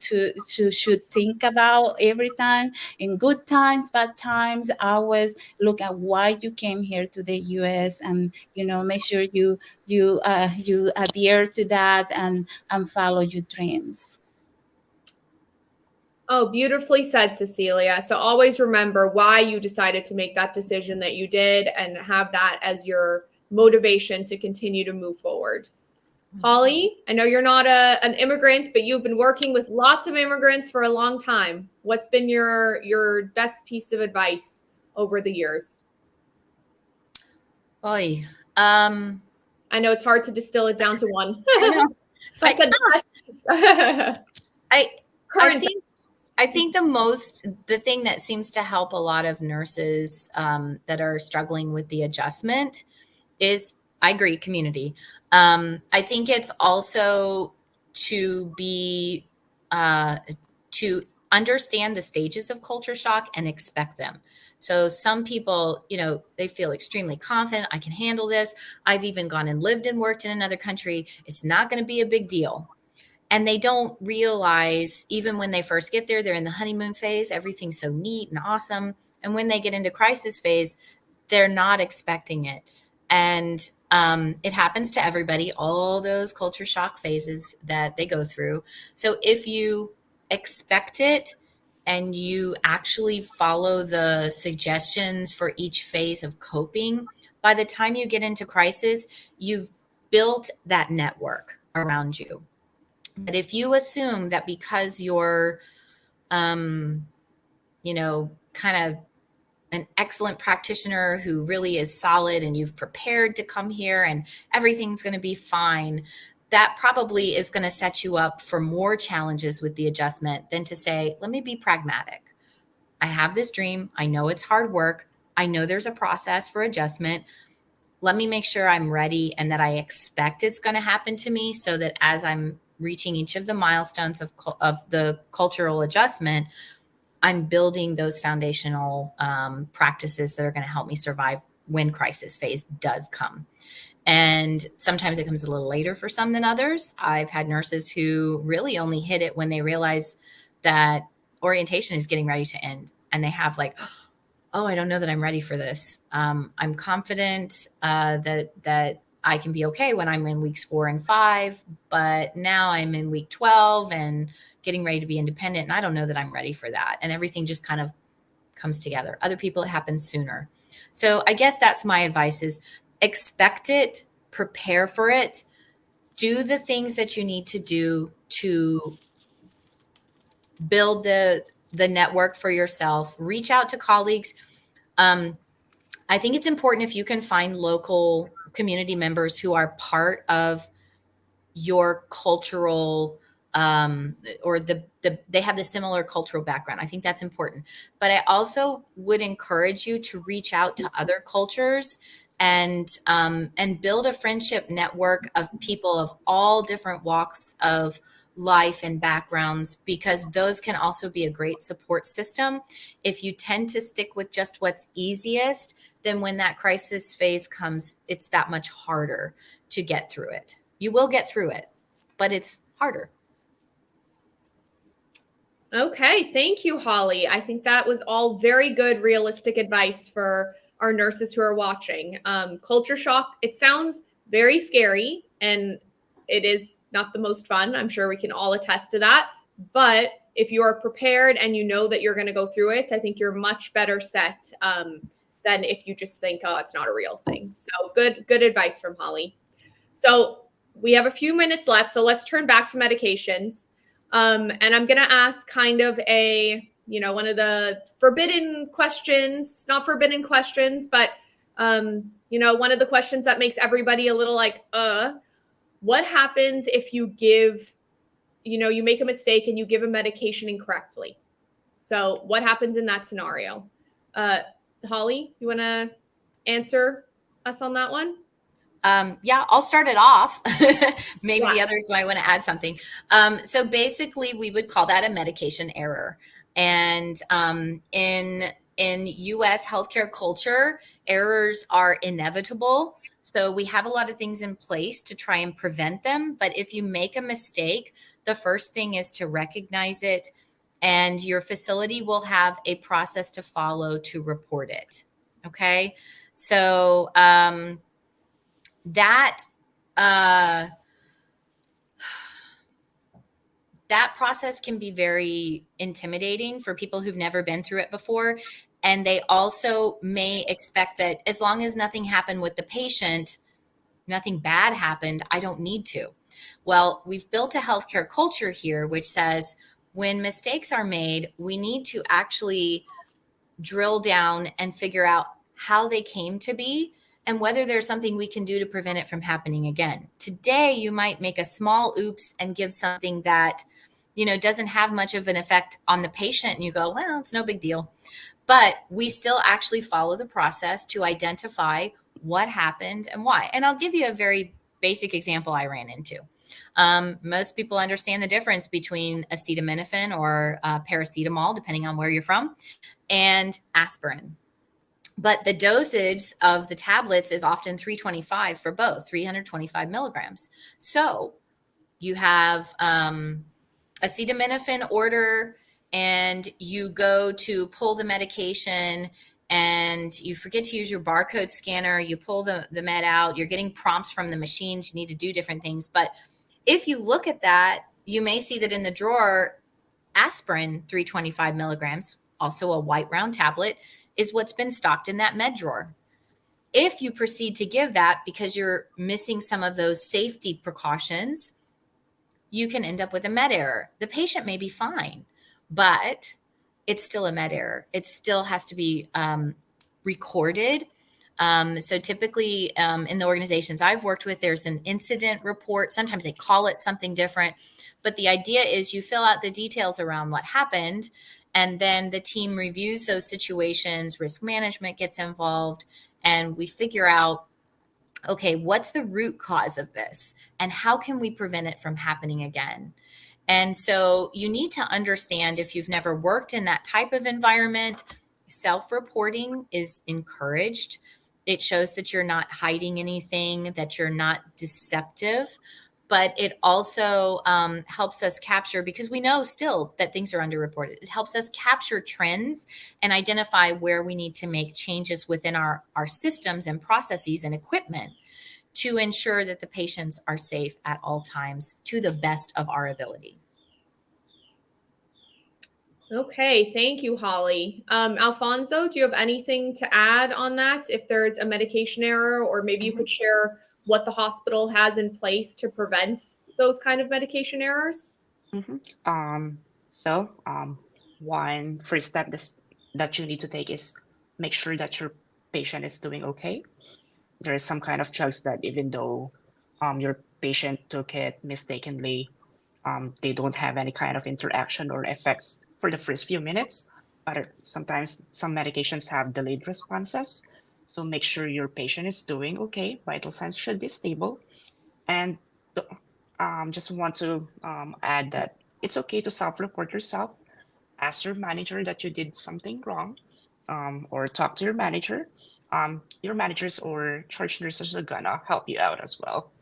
think about every time, in good times, bad times. Always look at why you came here to the US, and make sure you adhere to that, and follow your dreams. Oh, beautifully said, Cecilia. So always remember why you decided to make that decision that you did, and have that as your motivation to continue to move forward. Holly, I know you're not an immigrant, but you've been working with lots of immigrants for a long time. What's been your best piece of advice over the years? Oy. I know it's hard to distill it down to one. I know. It's like, I think the thing that seems to help a lot of nurses that are struggling with the adjustment is, I agree, community. I think it's also to understand the stages of culture shock and expect them. So some people, they feel extremely confident. I can handle this. I've even gone and lived and worked in another country. It's not going to be a big deal. And they don't realize, even when they first get there, they're in the honeymoon phase. Everything's so neat and awesome. And when they get into crisis phase, they're not expecting it. And it happens to everybody, all those culture shock phases that they go through. So if you expect it and you actually follow the suggestions for each phase of coping, by the time you get into crisis, you've built that network around you. But if you assume that because you're, kind of an excellent practitioner who really is solid, and you've prepared to come here and everything's going to be fine, that probably is going to set you up for more challenges with the adjustment than to say, let me be pragmatic. I have this dream. I know it's hard work. I know there's a process for adjustment. Let me make sure I'm ready and that I expect it's going to happen to me, so that as I'm reaching each of the milestones of the cultural adjustment, I'm building those foundational practices that are going to help me survive when crisis phase does come. And sometimes it comes a little later for some than others. I've had nurses who really only hit it when they realize that orientation is getting ready to end. And they have like, oh, I don't know that I'm ready for this. I'm confident that I can be okay when I'm in weeks 4 and 5, but now I'm in week 12 and getting ready to be independent, and I don't know that I'm ready for that. And everything just kind of comes together. Other people, it happens sooner. So I guess that's my advice: is expect it, prepare for it, do the things that you need to do to build the network for yourself, reach out to colleagues. I think it's important if you can find local community members who are part of your cultural or they have the similar cultural background. I think that's important. But I also would encourage you to reach out to other cultures and build a friendship network of people of all different walks of life and backgrounds, because those can also be a great support system. If you tend to stick with just what's easiest, then when that crisis phase comes, it's that much harder to get through it. You will get through it, but it's harder. Okay, thank you, Holly. I think that was all very good, realistic advice for our nurses who are watching. Culture shock, it sounds very scary, and it is not the most fun. I'm sure we can all attest to that. But if you are prepared and you know that you're going to go through it, I think you're much better set than if you just think, oh, it's not a real thing. So good advice from Holly. So we have a few minutes left, so let's turn back to medications. And I'm going to ask kind of one of the forbidden questions, not forbidden questions, but One of the questions that makes everybody a little like, what happens if you give, you make a mistake and you give a medication incorrectly? So what happens in that scenario? Holly, you want to answer us on that one? Yeah, I'll start it off. Maybe Yeah. the others might want to add something. So basically, we would call that a medication error. And in U.S. healthcare culture, errors are inevitable. So we have a lot of things in place to try and prevent them. But if you make a mistake, the first thing is to recognize it, and your facility will have a process to follow to report it. Okay, so that process can be very intimidating for people who've never been through it before. And they also may expect that as long as nothing happened with the patient, nothing bad happened, I don't need to. Well, we've built a healthcare culture here which says when mistakes are made, we need to actually drill down and figure out how they came to be and whether there's something we can do to prevent it from happening again. Today, you might make a small oops and give something that, doesn't have much of an effect on the patient. And you go, well, it's no big deal. But we still actually follow the process to identify what happened and why. And I'll give you a very basic example I ran into. Most people understand the difference between acetaminophen or paracetamol, depending on where you're from, and aspirin. But the dosage of the tablets is often 325 for both, 325 milligrams. So you have acetaminophen order and you go to pull the medication and you forget to use your barcode scanner. You pull the med out. You're getting prompts from the machines. You need to do different things. But if you look at that, you may see that in the drawer, aspirin 325 milligrams, also a white round tablet, is what's been stocked in that med drawer. If you proceed to give that because you're missing some of those safety precautions, you can end up with a med error. The patient may be fine, but it's still a med error. It still has to be recorded. So typically in the organizations I've worked with, there's an incident report. Sometimes they call it something different, but the idea is you fill out the details around what happened, and then the team reviews those situations, risk management gets involved, and we figure out, okay, what's the root cause of this? And how can we prevent it from happening again? And so you need to understand, if you've never worked in that type of environment, self-reporting is encouraged. It shows that you're not hiding anything, that you're not deceptive, but it also helps us capture, because we know still that things are underreported. It helps us capture trends and identify where we need to make changes within our systems and processes and equipment to ensure that the patients are safe at all times to the best of our ability. Okay, thank you, Holly. Alfonso, do you have anything to add on that? If there's a medication error, or maybe you could share what the hospital has in place to prevent those kind of medication errors? One first step that you need to take is make sure that your patient is doing okay. There is some kind of drugs that even though your patient took it mistakenly, they don't have any kind of interaction or effects for the first few minutes, but sometimes some medications have delayed responses. So make sure your patient is doing okay. Vital signs should be stable. And just want to add that it's okay to self-report yourself. Ask your manager that you did something wrong, or talk to your manager. Your managers or charge nurses are gonna help you out as well.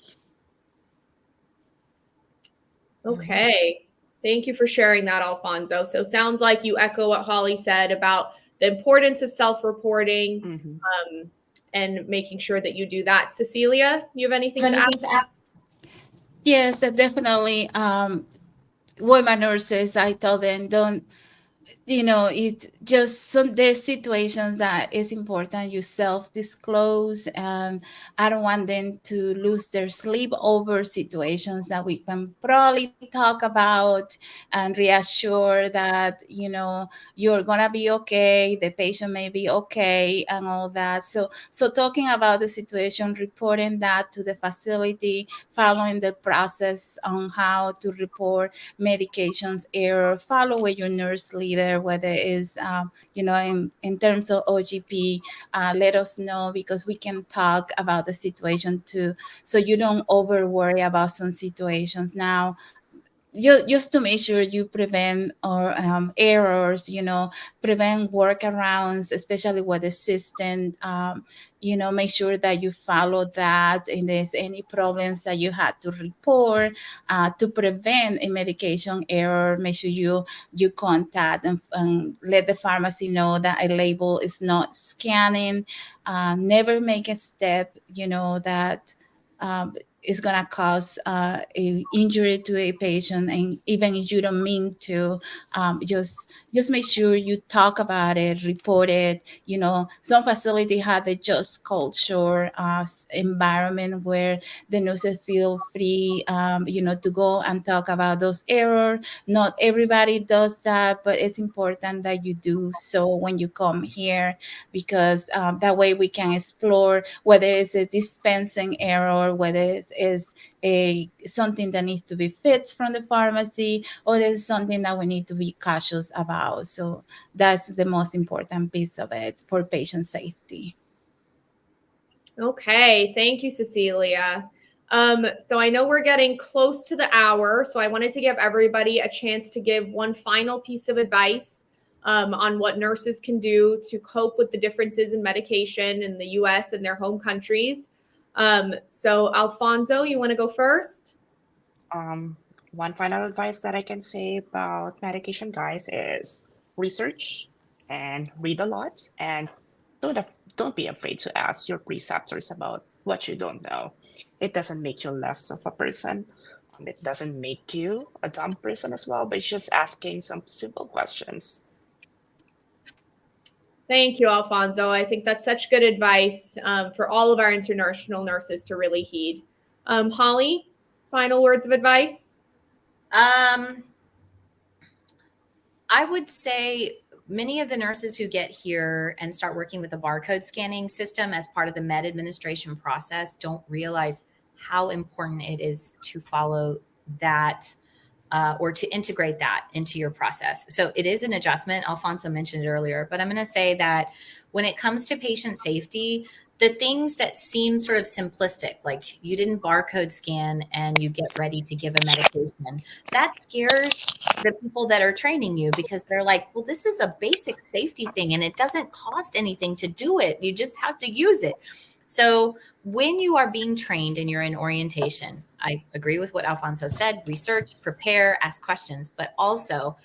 Okay. Thank you for sharing that, Alfonso. So sounds like you echo what Holly said about the importance of self-reporting and making sure that you do that. Cecilia, you have anything to add? Yes, definitely. With my nurses, I tell them, It's just there's situations that it's important you self-disclose, and I don't want them to lose their sleep over situations that we can probably talk about and reassure that you're gonna be okay, the patient may be okay, and all that. So talking about the situation, reporting that to the facility, following the process on how to report medications error, follow with your nurse leader, whether it's, in terms of OGP, let us know, because we can talk about the situation too. So you don't over worry about some situations. Now, just to make sure you prevent or errors, prevent workarounds, especially with the system. Make sure that you follow that, and there's any problems that you had to report to prevent a medication error. Make sure you contact and let the pharmacy know that a label is not scanning. Never make a step, that is going to cause a injury to a patient, and even if you don't mean to, just make sure you talk about it, report it. Some facility have a just culture environment where the nurses feel free, to go and talk about those errors. Not everybody does that, but it's important that you do so when you come here, because that way we can explore whether it's a dispensing error, whether it is a something that needs to be fixed from the pharmacy, or there's something that we need to be cautious about. So that's the most important piece of it for patient safety. Okay, thank you, Cecilia. So I know we're getting close to the hour, so I wanted to give everybody a chance to give one final piece of advice on what nurses can do to cope with the differences in medication in the US and their home countries. So Alfonso, you want to go first? One final advice that I can say about medication, guys, is research and read a lot, and don't be afraid to ask your preceptors about what you don't know. It doesn't make you less of a person. It doesn't make you a dumb person as well, but it's just asking some simple questions. Thank you, Alfonso. I think that's such good advice for all of our international nurses to really heed. Holly, final words of advice? I would say many of the nurses who get here and start working with the barcode scanning system as part of the med administration process don't realize how important it is to follow that or to integrate that into your process. So it is an adjustment. Alfonso mentioned it earlier, but I'm going to say that when it comes to patient safety, the things that seem sort of simplistic, like you didn't barcode scan and you get ready to give a medication, that scares the people that are training you, because they're like, well, this is a basic safety thing and it doesn't cost anything to do it. You just have to use it. So when you are being trained and you're in orientation, I agree with what Alfonso said, research, prepare, ask questions, but also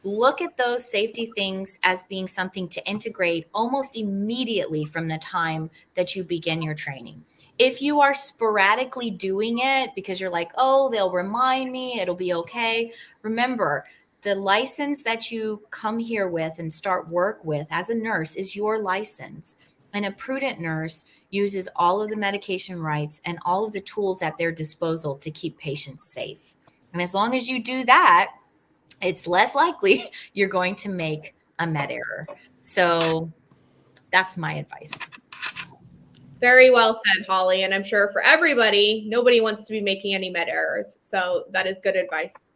look at those safety things as being something to integrate almost immediately from the time that you begin your training. If you are sporadically doing it because you're like, oh, they'll remind me, it'll be okay. Remember, the license that you come here with and start work with as a nurse is your license. And a prudent nurse uses all of the medication rights and all of the tools at their disposal to keep patients safe. And as long as you do that, it's less likely you're going to make a med error. So that's my advice. Very well said, Holly. And I'm sure for everybody, nobody wants to be making any med errors. So that is good advice.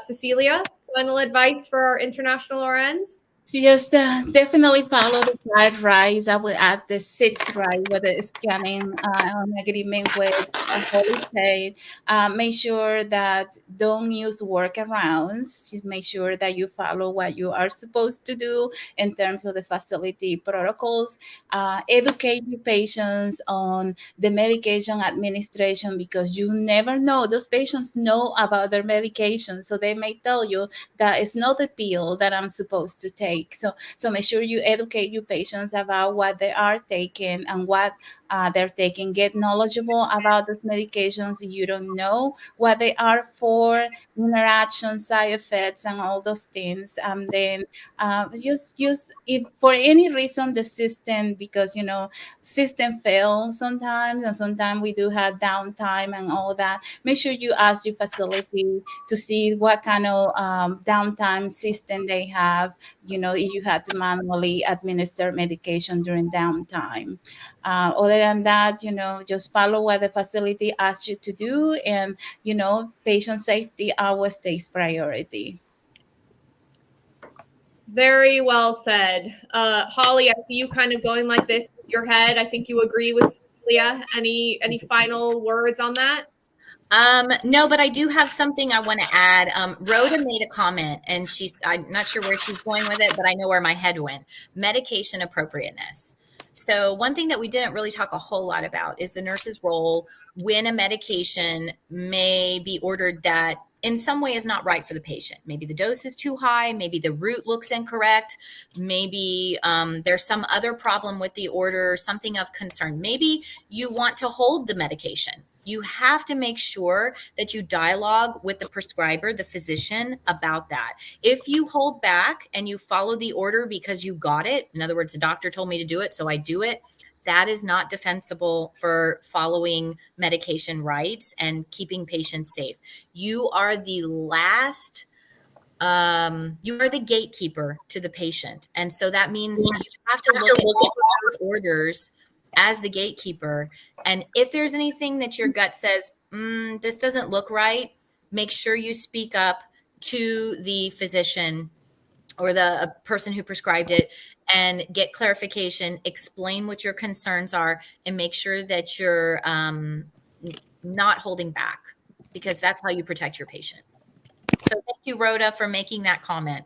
Cecilia, final advice for our international RNs? Just definitely follow the 5 rights. I will add the 6th right, whether it's scanning on agreement with a holy state. Make sure that don't use workarounds. Just make sure that you follow what you are supposed to do in terms of the facility protocols. Educate your patients on the medication administration, because you never know. Those patients know about their medication, so they may tell you that it's not the pill that I'm supposed to take. take. So make sure you educate your patients about what they are taking and what they're taking. Get knowledgeable about those medications if you don't know what they are for, interactions, side effects, and all those things. And then just if for any reason the system, because system fails sometimes, and sometimes we do have downtime and all that, make sure you ask your facility to see what kind of downtime system they have, if you had to manually administer medication during downtime. Other than that, just follow what the facility asks you to do, and patient safety always takes priority. Very well said. Holly, I see you kind of going like this with your head. I think you agree with Cecilia. Any final words on that? No, but I do have something I want to add. Rhoda made a comment, and I'm not sure where she's going with it, but I know where my head went. Medication appropriateness. So one thing that we didn't really talk a whole lot about is the nurse's role when a medication may be ordered that in some way is not right for the patient. Maybe the dose is too high. Maybe the route looks incorrect. Maybe there's some other problem with the order, something of concern. Maybe you want to hold the medication. You have to make sure that you dialogue with the prescriber, the physician, about that. If you hold back and you follow the order because you got it, in other words, the doctor told me to do it, so I do it, that is not defensible for following medication rights and keeping patients safe. You are the last, you are the gatekeeper to the patient. And so that means you have to look at all those orders as the gatekeeper. And if there's anything that your gut says, this doesn't look right, make sure you speak up to the physician or the person who prescribed it and get clarification, explain what your concerns are, and make sure that you're not holding back, because that's how you protect your patient. So thank you, Rhoda, for making that comment.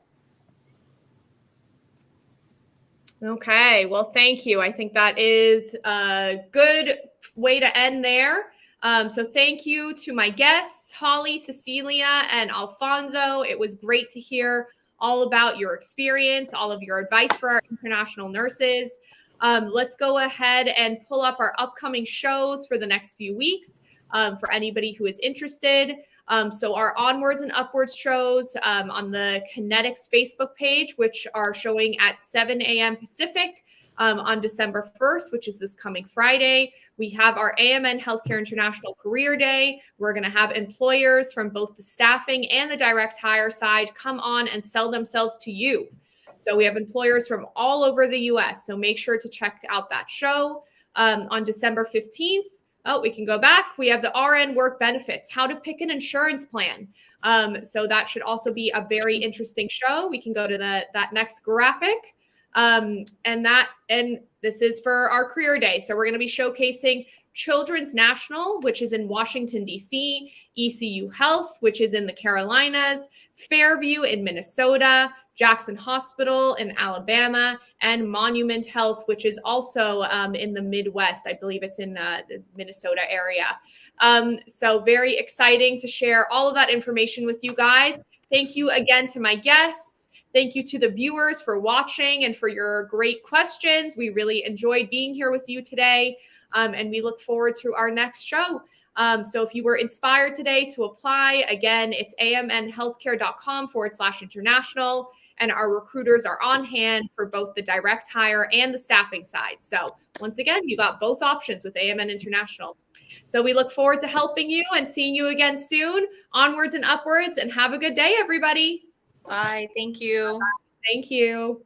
Okay, well, thank you. I think that is a good way to end there. So thank you to my guests, Holly, Cecilia, and Alfonso. It was great to hear all about your experience, all of your advice for our international nurses. Let's go ahead and pull up our upcoming shows for the next few weeks for anybody who is interested. So our Onwards and Upwards shows on the Kinetics Facebook page, which are showing at 7 a.m. Pacific on December 1st, which is this coming Friday. We have our AMN Healthcare International Career Day. We're going to have employers from both the staffing and the direct hire side come on and sell themselves to you. So we have employers from all over the U.S. So make sure to check out that show on December 15th. Oh, we can go back. We have the RN work benefits, how to pick an insurance plan. So that should also be a very interesting show. We can go to that next graphic. And this is for our career day. So we're going to be showcasing Children's National, which is in Washington, D.C., ECU Health, which is in the Carolinas, Fairview in Minnesota, Jackson Hospital in Alabama, and Monument Health, which is also in the Midwest. I believe it's in the Minnesota area. So very exciting to share all of that information with you guys. Thank you again to my guests. Thank you to the viewers for watching and for your great questions. We really enjoyed being here with you today, and we look forward to our next show. So if you were inspired today to apply, again, it's amnhealthcare.com/international. And our recruiters are on hand for both the direct hire and the staffing side. So once again, you got both options with AMN International. So we look forward to helping you and seeing you again soon. Onwards and upwards, and have a good day, everybody. Bye. Thank you. Thank you.